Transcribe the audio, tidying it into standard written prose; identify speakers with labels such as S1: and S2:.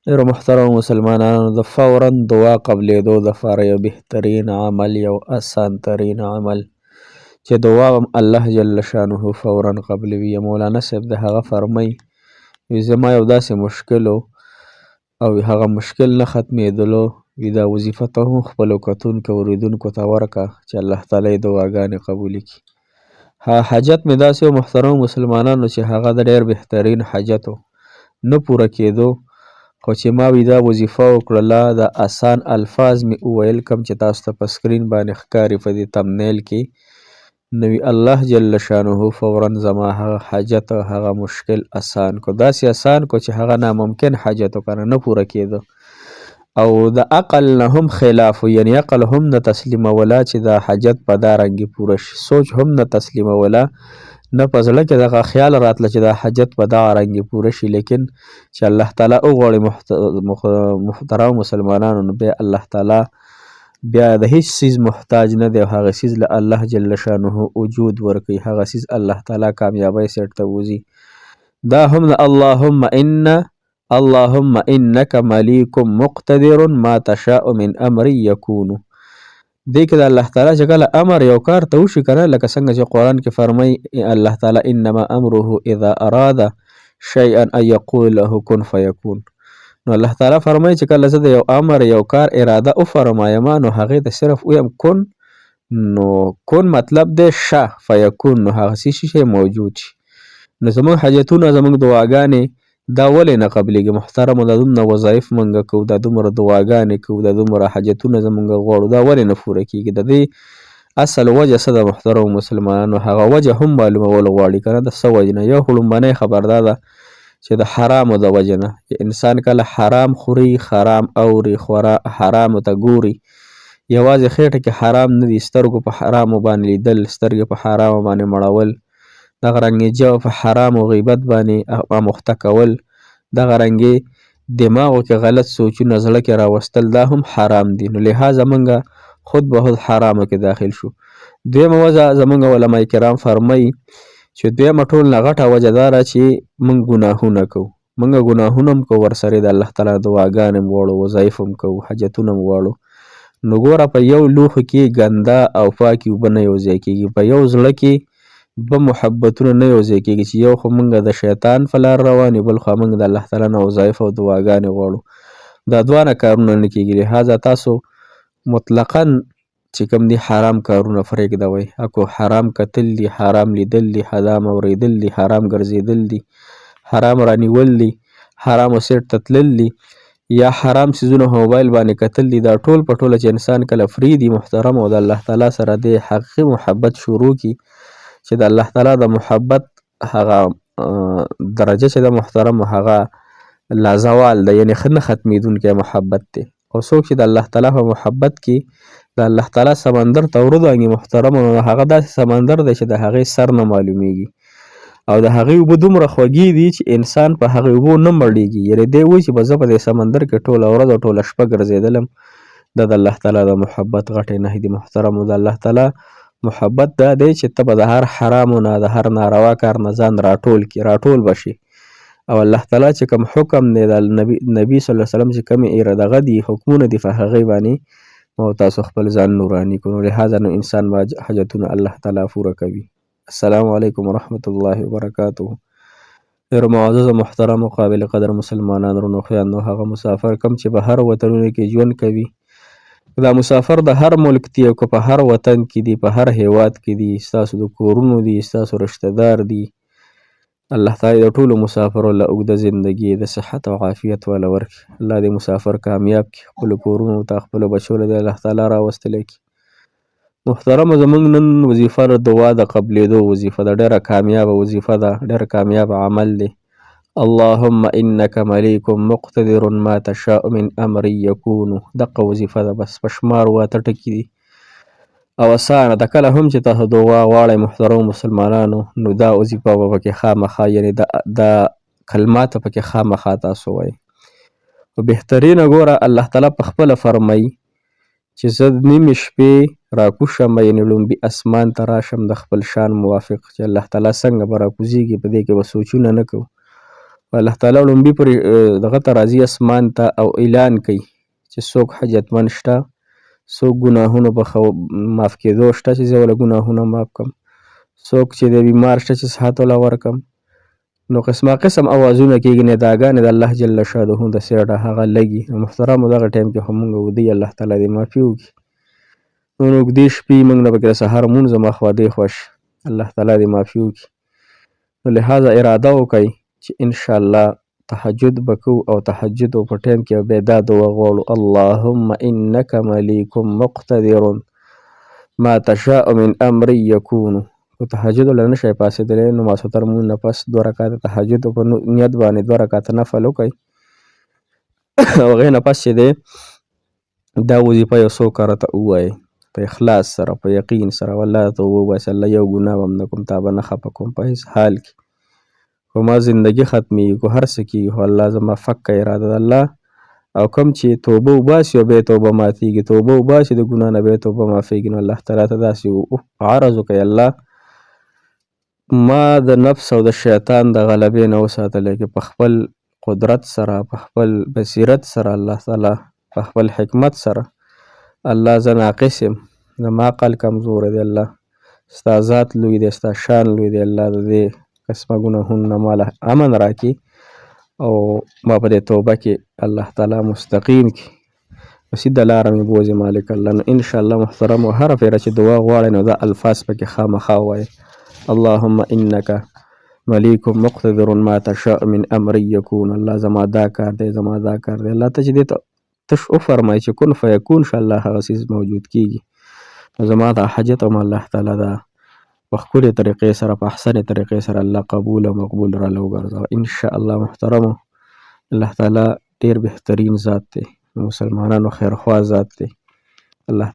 S1: ډېرو محترمو مسلمانانو د فورا دعا قبلېدو دپاره یو بهترین عمل، یو اسان ترین عمل چې دعا الله جل شانه فورا قبلوي. مولانا صاحب د هغه فرمایي زما یو داسې مشکل او هغه مشکل نه ختمېدلو دا وظیفه ته هم خپلو کتونکو اورېدونکو ته ورکړه چې الله تعالی یې دعاګانې قبولې کړي. حاجت مې داسې و محترمو مسلمانانو چې هغه د ډېر بهترین حاجت و، نه پوره کېدو، خو چې ما دا وظیفه وکړله د اسان الفاظ مې وویل کوم چې تاسو ته په سکرین باندې ښکاري په دې تمنیل کې، نو الله جل شانه فورا زما هغه حاجت هغه مشکل اسان کو، داسې اسان کو چې هغه ناممکن حاجت و کنه نه پوره کېده او د عقل نه هم خلاف، یعنی عقل هم نه تسلیموله چې دا حاجت په دا رنګې پوره شي، سوچ هم نه تسلیموله، نه په زړه کې دغه خیال راتله چې دا حاجت په دغه رنګې پوره شي. لیکن چې الله تعالی وغواړي محترم مسلمانانو نو بیا الله تعالی بیا د هیڅ څیز محتاج نه دی او هغه څیز له الله جل شانه وجود ورکوي، هغه څیز الله تعالی کامیابی سیټ ته وځي. دا هم د اللهم انک ملیک مقتدر ما تشاء من امر یکون، دې کې د الله تعالی چې کله امر یو کار ته وشي کنه، لکه څنګه چې قرآن کې فرمایي الله تعالی انما امره اذا اراد شیئا ان یقول له کن فیکون، نو الله تعالی فرمایي چې کله زه د یو امر یو کار اراده وفرمایم نو هغې ته صرف ویم کن، نو کن مطلب دی شه فیکون، نو هغه شی موجود شي. نو زموږ حاجتونه زموږ دعاګانې دا ولې نه قبلېږي محترمو؟ دا دومره وظایف موږ کوو، دا دومره دعاګانې کوو، دا دومره حاجتونه زموږ غواړو، دا ولې نه پوره کېږي؟ د دې اصل وجه څه ده محترمو مسلمانانو؟ هغه وجه هم معلومول غواړي که نه، د څه وجې نه؟ یو خو لومبنۍ خبر دا ده چې د حرامو د وجې نه انسان کله حرام خوري، حرام اوري، حرامو ته ګوري، یوازې خېټه کې حرام نه دي، سترګو په حرامو باندې لیدل، سترګې په حرامو باندې مړول، دغه رنګې جو په حرامو غیبت باندې اموخته کول، دغه رنګې دماغو کې غلط سوچونه زړه کې راوستل، دا هم حرام دي. نو لہذا موږ خود به خود حرامو کې داخل شو. دویمه وجه زموږ علما کرام فرمایي چې دویمه ټول نه غټه وجه دا ده چې موږ ګناهونه کوو، موږ ګناهونه هم کوو، ورسره د الله تعالی دعاګانې هم غواړو، وظایف هم کوو، حاجتونه هم غواړو. نو ګوره په یو لوښو کې ګنده او پاکې اوبه نه یوځای کېږي، په یو زړه کې دوه محبتونه نه یوځای کېږي چې یو خو موږ د شیطان په لار روان یو، بل خوا موږ د الله تعالی نه وظایف او دعاګانې غواړو، دا دواړه کارونه نه کېږي. لہذا تاسو مطلقاً چې کوم دي حرام کارونه پرېږدوئ، اکو حرام کتل دي، حرام لیدل دي، حرام اورېدل دي، حرام ګرځېدل دي، حرام رانیول دي، حرامو سیټ ته تلل دي، یا حرام څیزونه په موبایل باندې کتل دي، دا ټول په ټوله چې انسان کله پرېږدي محترم او د الله تعالی سره د حقیقي محبت شروع کړي، چې د الله تعالی د محبت هغه درجه چې د محترم هغه لا زوال ده، یعنی نه ختمېدونکی محبت دی. او څوک چې د الله تعالی په محبت کې د الله تعالی سمندر ته ورودانګي محترم، نو هغه داسې سمندر دی چې د هغې سر نه معلومیږي او د هغې اوبه دومره خوږې دي چې انسان په هغې اوبو نه مړېږي. یعنې دی وایي چې به زه په دې سمندر کې ټوله ورځ او ټوله شپه ګرځېدلم، دا د الله تعالی د محبت غټې نښې دي محترمو. د الله تعالی محبت دا دی چې ته به د هر حرامو نه د هر ناروا کار نه ځان راټول بشي، او الله تعالی چې کوم حکم دی د نبی صلی الله علیه وسلم چې کومې دغه دي حکمونه دي په هغې باندې او تاسو خپل ځان نوراني کړو. لہذا نو انسان به حاجتونه الله تعالی پوره کوي. السلام علیکم ورحمة الله وبرکاته. ډېرو معزز محترم او قابل قدر مسلمانان ورونو خویندو، هغه مسافر کم چې په هر وطنونو کې ژوند کوي، دا مسافر د هر ملک دی او که په هر وطن کې دی، په هر هیواد کې دی، ستاسو د کورونو دی، ستاسو رشته دار دی، الله تعالی د ټولو مسافرو له اوږده زندګي د صحت او عافیت والا ورکړي. الله دې مسافر کامیاب کړي، خپلو کورونو ته خپلو بچو له دې الله تعالی راوستلی کړي. محترمو زموږ نن وظیفه د دعا د قبلېدو وظیفه ده، ډېره کامیابه وظیفه ده، ډېر کامیاب عمل دی. اللهم انک ملیک مقتدر ما تشاء من امر یکون، دقه وظیفه ده، بس په شمار واته ټکي دي او اسانه ده. کله هم چې تاسو دعا غواړئ محترمو مسلمانانو نو دا وظیفه به پکې خامخا، یعنې دا کلمات پکې خامخا تاسو وایئ. په بهترینه ګوره الله تعالی په خپله فرمایي چې زه نیمې شپې راکوشم، یعنې لومبي اسمان ته راشم د خپل شان موافق، چې الله تعالی څنګه به راکوزېږي په دې کې به سوچونه نه کوو، الله تعالی لومبي پر دغه ته راځي اسمان ته او اعلان کوي چې څوک حاجتمن شته، څوک ګناهونو معاف کېدو شته چې زه وله ګناهونه معاف کړم، څوک چې د بیمار شته چې صحت وله ورکړم. نو قسمه قسم اوازونه کېږي، نداګانې د الله جل شانه د سیډه هغه لګي. محترمو دغه ټایم کې خو مونږ اوږدي، الله تعالی دې معافي وکړي. نو اوږدې شپې مونږ نه پکې د سهار مونځ مخوا دېخوا شي، الله تعالی دې معافي وکړي. نو لهذا اراده وکړئ چې انشاءالله تهجد به کوو او تهجد په ټایم کې به دا دعا غواړو: اللهم انک ملیک مقتدر ما تشاء من امر یکون. که تهجد له نشئ پاڅېدلی نو ماسخوتن لمونځ نه پس 2 رکعته تهجد په نیت باندې 2 رکعته نفل وکړئ او هغې نه پس چې دی دا وظیفه یو څو کرته ووایئ په اخلاص سره، په یقین سره. والله توبه وباسئ، الله یو ګناه به هم نه کوم، تا به نه خفه کوم په هېڅ حال کې. خو ما زندګي ختمېږي، خو هر څه کېږي، خو الله زما فکه اراده ده الله. او کوم چې توبه وباسي او بیا توبه ماتېږي، توبه وباسي د ګناه نه بیا توبه معافېږي، نو الله تعالی ته داسې عرض وکړئ: الله ما د نفس او د شیطان د غلبې نه وساتلی کې په خپل قدرت سره، په خپل بصیرت سره، الله تعالی په خپل حکمت سره. الله زه ناقص یم، زما عقل کمزوری دی، الله ستا ذات لوی دی، ستا شان لوی دی. الله د دې قسمه ګناهونو نه ماله امن راکړي او ما په دې توبه کې الله تعالی مستقیم کړي، په سیده لاره مې بوځي مالک الله. نو انشاءالله محترمو هره پیره چې دعا غواړئ نو دا الفاظ پکې خامخا ووایئ: اللهم انک ملیک مقتدر ما تشاء من امر یکون. الله زما دا کار دی، زما دا کار دی. الله ته چې دې ته تش وفرمایي چې کن فیکون شه، الله هغه څیز موجود کېږي. نو زما دا حاجت هم الله تعالی دا په ښکلې طریقې سره، په احسنې طریقې سره الله قبول او مقبول راله وګرځوه انشاءالله. محترمو الله تعالی ډېر بهترین ذات دی، مسلمانانو خیرخوا ذات دی. الله